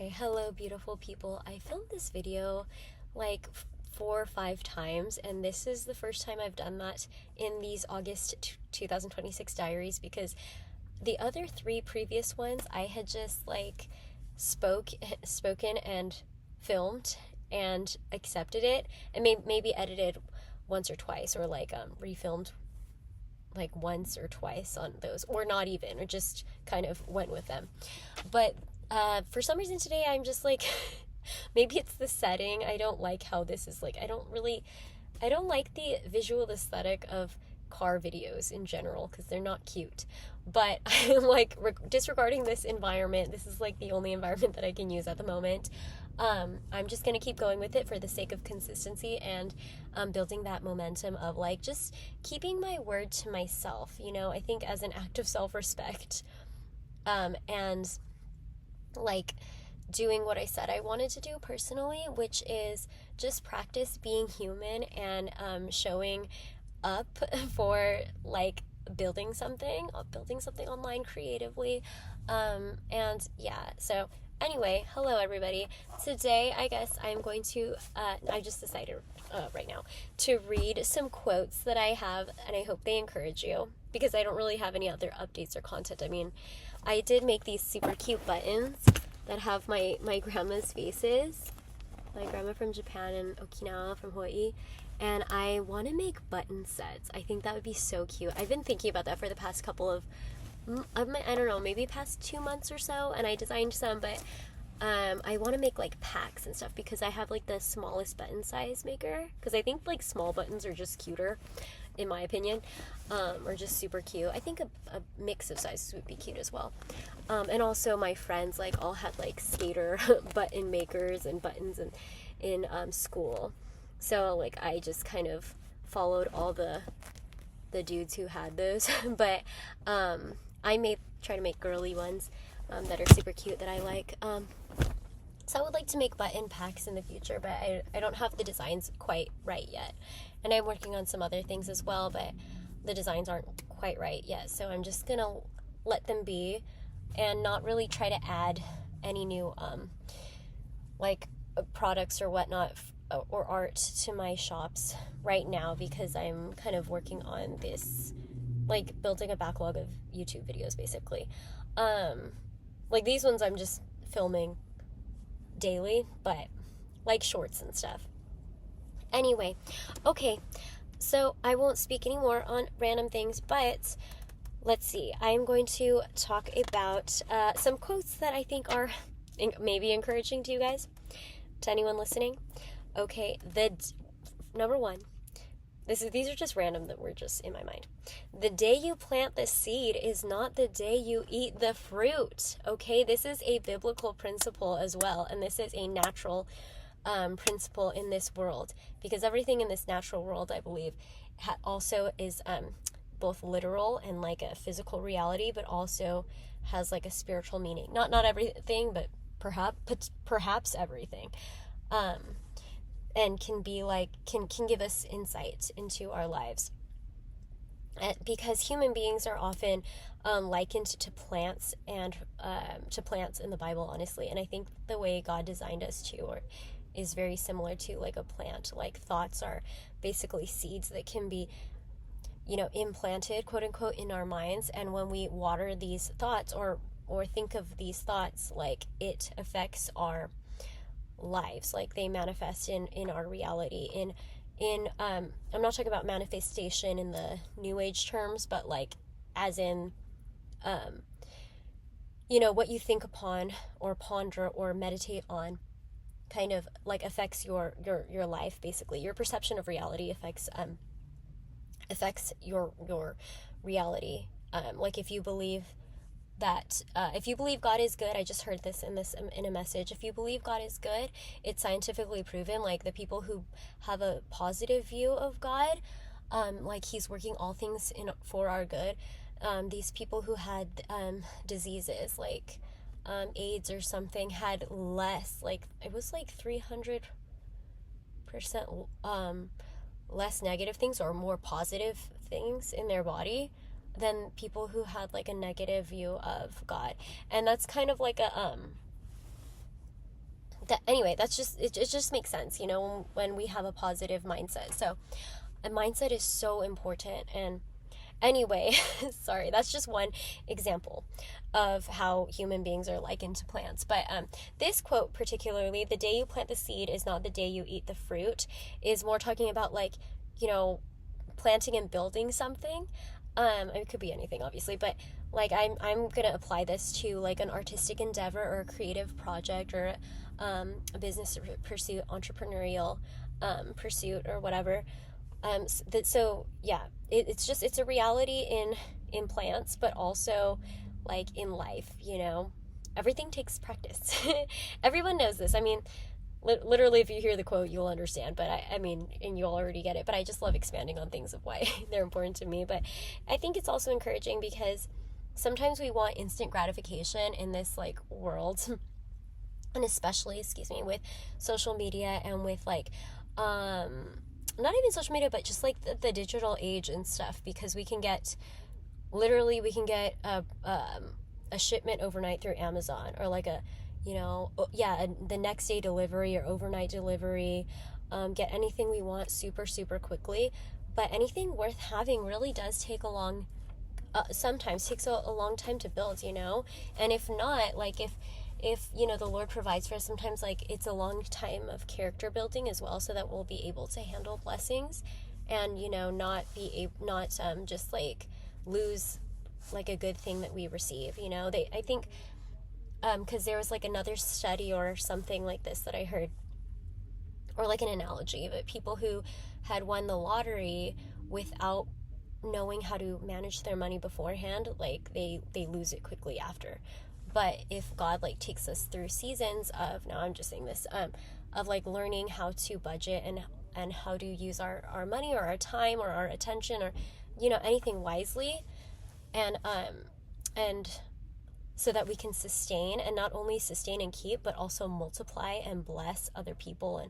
Okay, hello beautiful people. I filmed this video like 4 or 5 times, and this is the first time I've done that in these August 2026 diaries, because the other three previous ones I had just like spoken and filmed and accepted it, and maybe edited once or twice, or like refilmed like once or twice on those, or not even, or just kind of went with them. But for some reason today I'm just like maybe it's the setting. I don't like how this is like, I don't like the visual aesthetic of car videos in general, because they're not cute. But I'm like disregarding this environment. This is like the only environment that I can use at the moment. I'm just gonna keep going with it for the sake of consistency and building that momentum of like just keeping my word to myself, I think as an act of self-respect, and like doing what I said I wanted to do personally, which is just practice being human and showing up for like building something online creatively. And yeah, so anyway, hello everybody. Today I guess I'm going to I just decided right now to read some quotes that I have, and I hope they encourage you, because I don't really have any other updates or content. I mean, I did make these super cute buttons that have my grandma's faces. My grandma from Japan and Okinawa from Hawaii. And I want to make button sets. I think that would be so cute. I've been thinking about that for the past couple of I don't know, maybe past 2 months or so, and I designed some, but I want to make like packs and stuff, because I have like the smallest button size maker, because I think like small buttons are just cuter, in my opinion, or just super cute. I think a mix of sizes would be cute as well. And also my friends like all had like skater button makers and buttons in school. So like I just kind of followed all the dudes who had those. But I may try to make girly ones that are super cute that I like. So I would like to make button packs in the future, but I don't have the designs quite right yet. And I'm working on some other things as well, but the designs aren't quite right yet. So I'm just going to let them be and not really try to add any new like products or whatnot or art to my shops right now, because I'm kind of working on this, like building a backlog of YouTube videos basically. Like these ones I'm just filming daily, but like shorts and stuff. Anyway, okay, so I won't speak anymore on random things, but let's see. I'm going to talk about some quotes that I think are maybe encouraging to you guys, to anyone listening. Okay, number one. These are just random that were just in my mind. The day you plant the seed is not the day you eat the fruit. Okay, this is a biblical principle as well, and this is a natural principle in this world, because everything in this natural world, I believe, also is both literal and like a physical reality, but also has like a spiritual meaning. Not everything, but perhaps everything. And can be like can give us insight into our lives, because human beings are often likened to plants, and to plants in the Bible, honestly. And I think the way God designed us is very similar to like a plant. Like thoughts are basically seeds that can be implanted, quote unquote, in our minds, and when we water these thoughts or think of these thoughts, like it affects our lives. Like they manifest in our reality, in I'm not talking about manifestation in the new age terms, but like as in what you think upon or ponder or meditate on kind of like affects your life. Basically your perception of reality affects your reality. Like if you believe God is good, I just heard this in a message. If you believe God is good, it's scientifically proven. Like the people who have a positive view of God, like He's working all things for our good. These people who had diseases like AIDS or something had less, like it was like 300% less negative things or more positive things in their body than people who had like a negative view of God. And that's kind of like a anyway, that's just, it just makes sense, you know, when we have a positive mindset. So a mindset is so important. And anyway, sorry, that's just one example of how human beings are likened to plants. But this quote particularly, the day you plant the seed is not the day you eat the fruit, is more talking about, like, you know, planting and building something. It could be anything, obviously, but like I'm gonna apply this to like an artistic endeavor or a creative project or a business pursuit, entrepreneurial pursuit or whatever. So yeah, it's a reality in plants, but also like in life, you know, everything takes practice. Everyone knows this. I mean, literally, if you hear the quote, you'll understand, but I mean, and you'll already get it, but I just love expanding on things of why they're important to me. But I think it's also encouraging because sometimes we want instant gratification in this like world, and especially, excuse me, with social media and with like not even social media, but just like the digital age and stuff, because we can get a shipment overnight through Amazon, or like the next day delivery or overnight delivery, get anything we want super, super quickly. But anything worth having really does take sometimes takes a long time to build, you know? And if not, like if you know, the Lord provides for us, sometimes like it's a long time of character building as well, so that we'll be able to handle blessings and, you know, not just like lose like a good thing that we receive, you know? I think because there was like another study or something like this that I heard, or like an analogy, but people who had won the lottery without knowing how to manage their money beforehand, like they lose it quickly after. But if God like takes us through seasons of, now I'm just saying this, of like learning how to budget and how to use our money or our time or our attention or, you know, anything wisely, and so that we can sustain, and not only sustain and keep, but also multiply and bless other people and,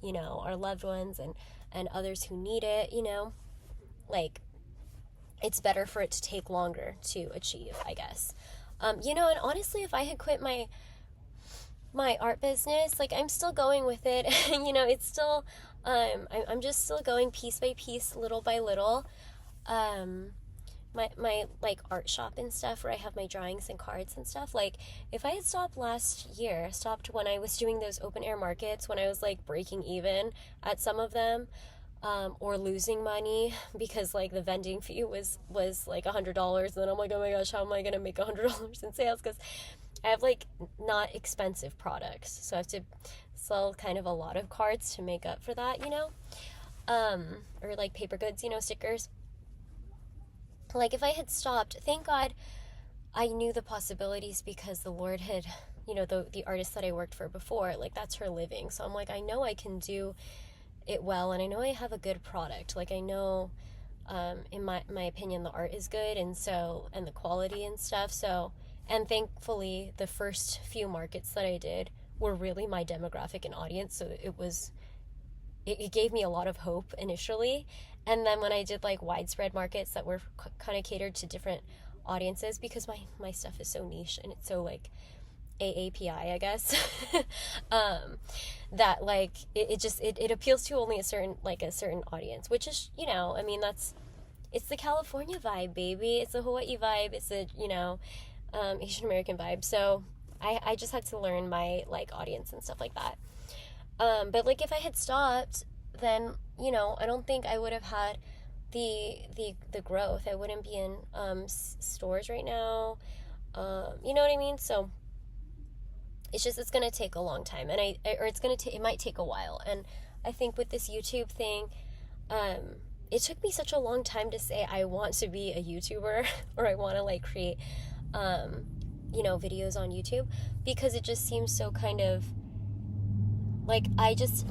you know, our loved ones and others who need it, you know, like it's better for it to take longer to achieve, I guess. You know, and honestly, if I had quit my art business, like I'm still going with it, you know, it's still, I'm just still going piece by piece, little by little. My like art shop and stuff, where I have my drawings and cards and stuff, like if I had stopped when I was doing those open air markets, when I was like breaking even at some of them, or losing money because like the vending fee was like $100, and then I'm like, oh my gosh, how am I gonna make $100 in sales, because I have like not expensive products, so I have to sell kind of a lot of cards to make up for that, you know, or like paper goods, you know, stickers. Like if I had stopped, thank God I knew the possibilities, because the Lord had, you know, the artist that I worked for before, like that's her living, so I'm like, I know I can do it well, and I know I have a good product, like I know in my opinion the art is good, and the quality and stuff, so, and thankfully the first few markets that I did were really my demographic and audience, so it gave me a lot of hope initially. And then when I did like widespread markets that were kind of catered to different audiences, because my stuff is so niche and it's so like AAPI, I guess, that like it appeals to only a certain audience, which is, you know, I mean, it's the California vibe, baby. It's the Hawaii vibe. It's the, you know, Asian American vibe. So I just had to learn my like audience and stuff like that. But like if I had stopped, then, you know, I don't think I would have had the growth. I wouldn't be in stores right now. You know what I mean? So it's going to take a long time, and it might take a while. And I think with this YouTube thing, it took me such a long time to say I want to be a YouTuber or I want to like create, you know, videos on YouTube, because it just seems so kind of like that's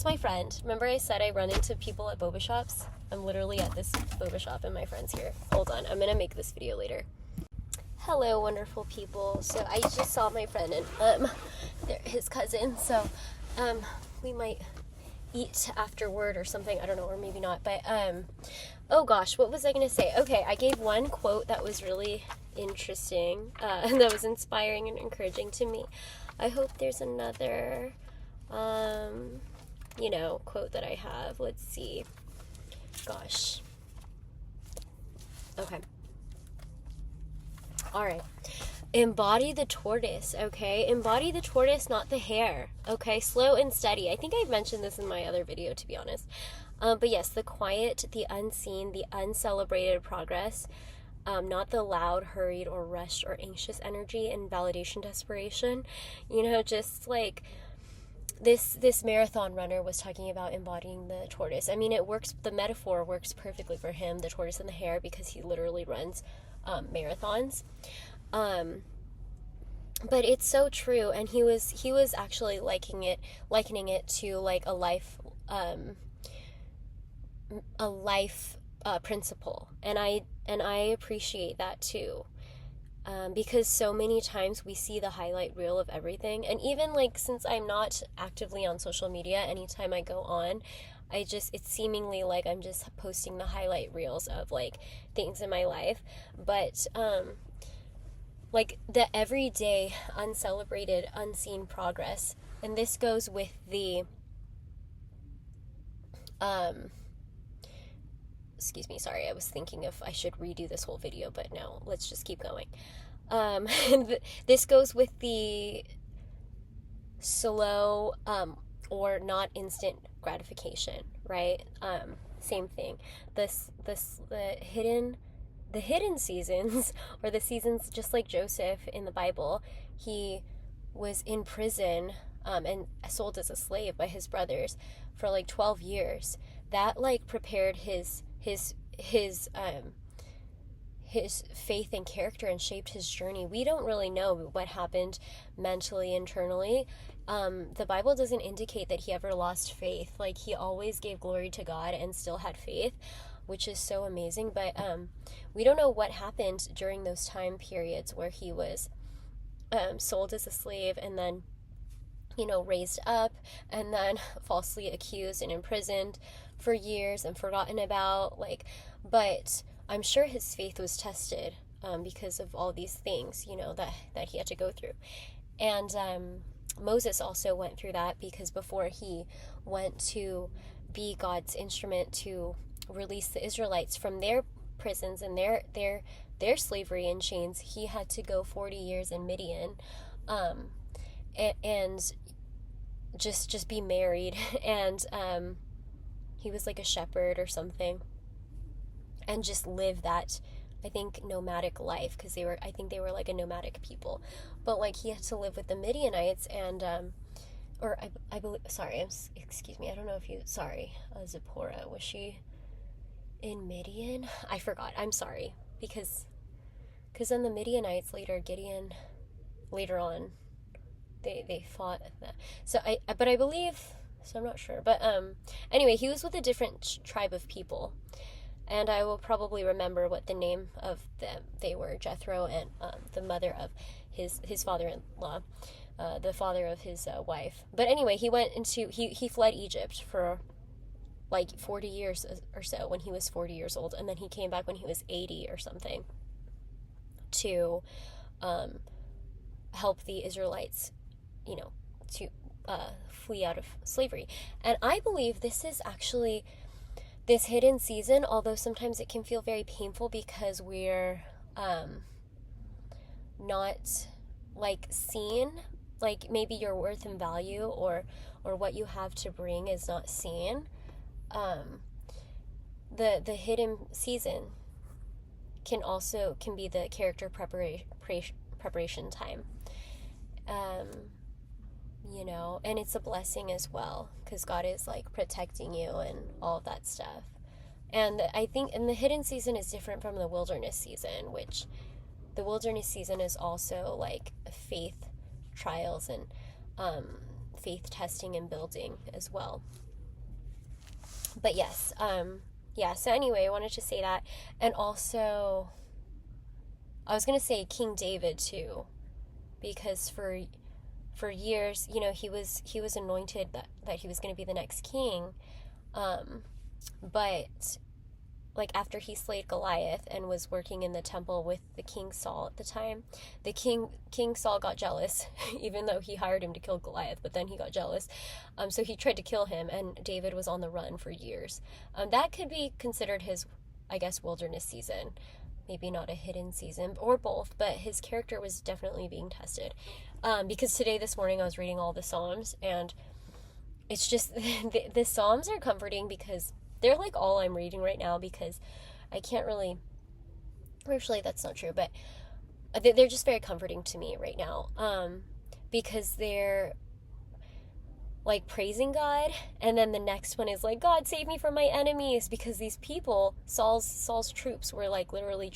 my friend. Remember I said I run into people at boba shops? I'm literally at this boba shop and my friend's here. Hold on, I'm gonna make this video later. Hello, wonderful people. So I just saw my friend and his cousin, so we might eat afterward or something, I don't know, or maybe not, but oh gosh, what was I gonna say? Okay, I gave one quote that was really interesting and that was inspiring and encouraging to me. I hope there's another, quote that I have. Let's see. Gosh. Okay. All right. Embody the tortoise, okay? Embody the tortoise, not the hare, okay? Slow and steady. I think I've mentioned this in my other video, to be honest. But yes, the quiet, the unseen, the uncelebrated progress, not the loud, hurried, or rushed, or anxious energy and validation desperation. Just like this marathon runner was talking about embodying the tortoise. I mean, it works, the metaphor works perfectly for him, the tortoise and the hare, because he literally runs marathons. But it's so true, and he was actually likening it to like a life principle, and I appreciate that too, because so many times we see the highlight reel of everything, and even like since I'm not actively on social media, anytime I go on, it's seemingly like I'm just posting the highlight reels of like things in my life, but like the everyday uncelebrated unseen progress, and this goes with the excuse me, sorry, I was thinking if I should redo this whole video, but no, let's just keep going. This goes with the slow or not instant gratification, right? Same thing. The hidden seasons, or the seasons just like Joseph in the Bible, he was in prison and sold as a slave by his brothers for like 12 years. That like prepared his faith and character and shaped his journey. We don't really know what happened mentally, internally. The Bible doesn't indicate that he ever lost faith. Like, he always gave glory to God and still had faith, which is so amazing. But we don't know what happened during those time periods where he was sold as a slave, and then raised up, and then falsely accused and imprisoned for years and forgotten about, but I'm sure his faith was tested because of all these things, that he had to go through. And Moses also went through that, because before he went to be God's instrument to release the Israelites from their prisons and their slavery and chains, he had to go 40 years in Midian, and just be married, and he was like a shepherd or something, and just live that, I think, nomadic life, because I think they were like a nomadic people, but like he had to live with the Midianites, and I believe, sorry, excuse me, I don't know if Zipporah, was she in Midian? I forgot, I'm sorry, because then the Midianites later on, they fought that. So I believe, so I'm not sure, but anyway, he was with a different tribe of people, and I will probably remember what the name of them they were, Jethro, and the mother of his father-in-law, the father of his wife. But anyway, he fled Egypt for like 40 years or so, when he was 40 years old, and then he came back when he was 80 or something to help the Israelites, to flee out of slavery. And I believe this is actually this hidden season, although sometimes it can feel very painful because we're not like seen, like maybe your worth and value or what you have to bring is not seen. The hidden season can be the character preparation time. And it's a blessing as well, because God is like protecting you and all of that stuff. And I think, the hidden season is different from the wilderness season, which the wilderness season is also like faith trials and faith testing and building as well. But yes, so anyway, I wanted to say that. And also, I was going to say King David too, because for years, he was anointed that he was going to be the next king, but like after he slayed Goliath and was working in the temple with the King Saul at the time, the King Saul got jealous, even though he hired him to kill Goliath, but then he got jealous. So he tried to kill him, and David was on the run for years. That could be considered his, I guess, wilderness season. Maybe not a hidden season, or both, but his character was definitely being tested. Because this morning, I was reading all the Psalms, and it's just, the Psalms are comforting because they're like all I'm reading right now, because I can't really, actually that's not true, but they're just very comforting to me right now, because they're like praising God, and then the next one is like, God, save me from my enemies, because these people, Saul's troops, were like literally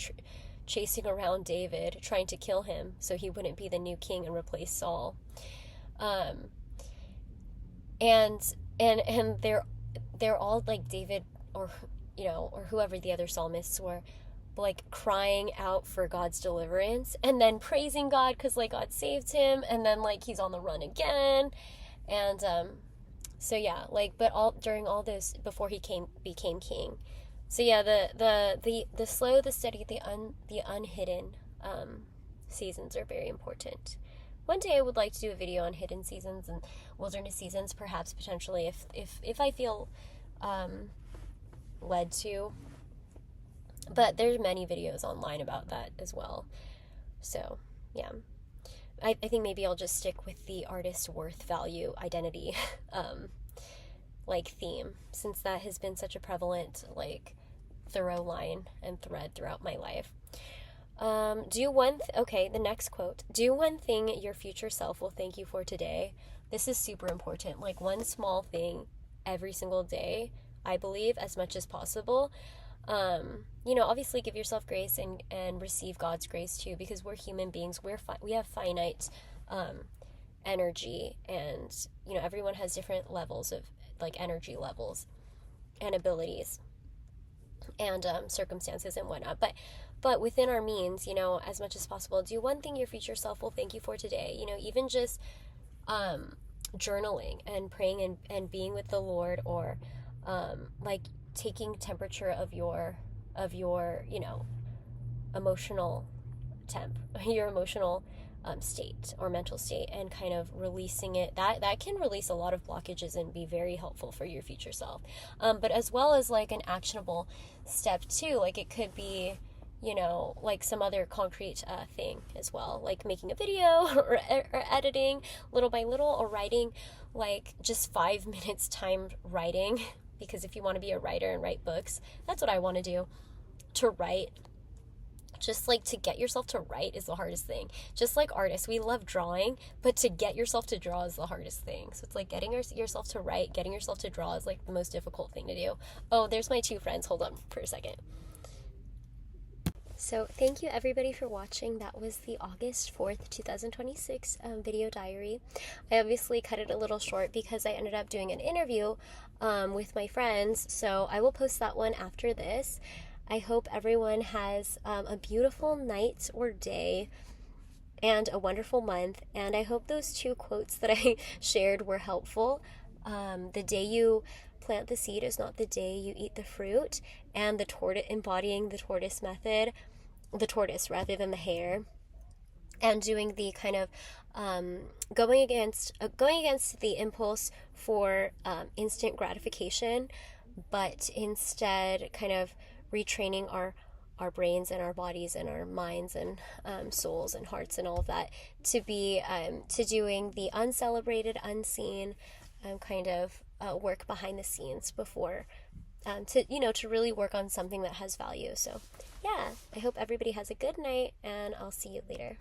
chasing around David, trying to kill him so he wouldn't be the new king and replace Saul. And they're all like David, or or whoever the other psalmists were, like crying out for God's deliverance, and then praising God because like God saved him, and then like he's on the run again. And so yeah, like, but all during all this, before he became king. So yeah, the slow, the steady, the unhidden seasons are very important. One day I would like to do a video on hidden seasons and wilderness seasons, perhaps potentially if I feel led to. But there's many videos online about that as well. So yeah, I think maybe I'll just stick with the artist worth value identity like theme, since that has been such a prevalent like thorough line and thread throughout my life. Okay, the next quote. Do one thing your future self will thank you for today. This is super important. Like one small thing every single day, I believe, as much as possible. Obviously give yourself grace and receive God's grace too, because we're human beings. We have finite energy, and everyone has different levels of like energy levels and abilities and circumstances and whatnot. But within our means, as much as possible, do one thing your future self will thank you for today. Even just journaling and praying and being with the Lord, or like taking temperature of your emotional your emotional state or mental state, and kind of releasing it. That can release a lot of blockages and be very helpful for your future self. But as well as like an actionable step too, like it could be like some other concrete thing as well, like making a video or editing little by little, or writing like just 5 minutes timed writing, because if you want to be a writer and write books, that's what I want to do. To write, just like to get yourself to write is the hardest thing. Just like artists, we love drawing, but to get yourself to draw is the hardest thing. So it's like getting yourself to write, getting yourself to draw is like the most difficult thing to do. Oh, there's my two friends. Hold on for a second. So thank you everybody for watching. That was the August 4th, 2026 video diary. I obviously cut it a little short because I ended up doing an interview with my friends, so I will post that one after this. I hope everyone has a beautiful night or day and a wonderful month, and I hope those two quotes that I shared were helpful. The day you plant the seed is not the day you eat the fruit, and embodying the tortoise method, the tortoise rather than the hare, and doing the kind of going against the impulse for instant gratification, but instead kind of retraining our brains and our bodies and our minds and souls and hearts and all of that to be to doing the uncelebrated, unseen kind of work behind the scenes before to really work on something that has value. So yeah, I hope everybody has a good night, and I'll see you later.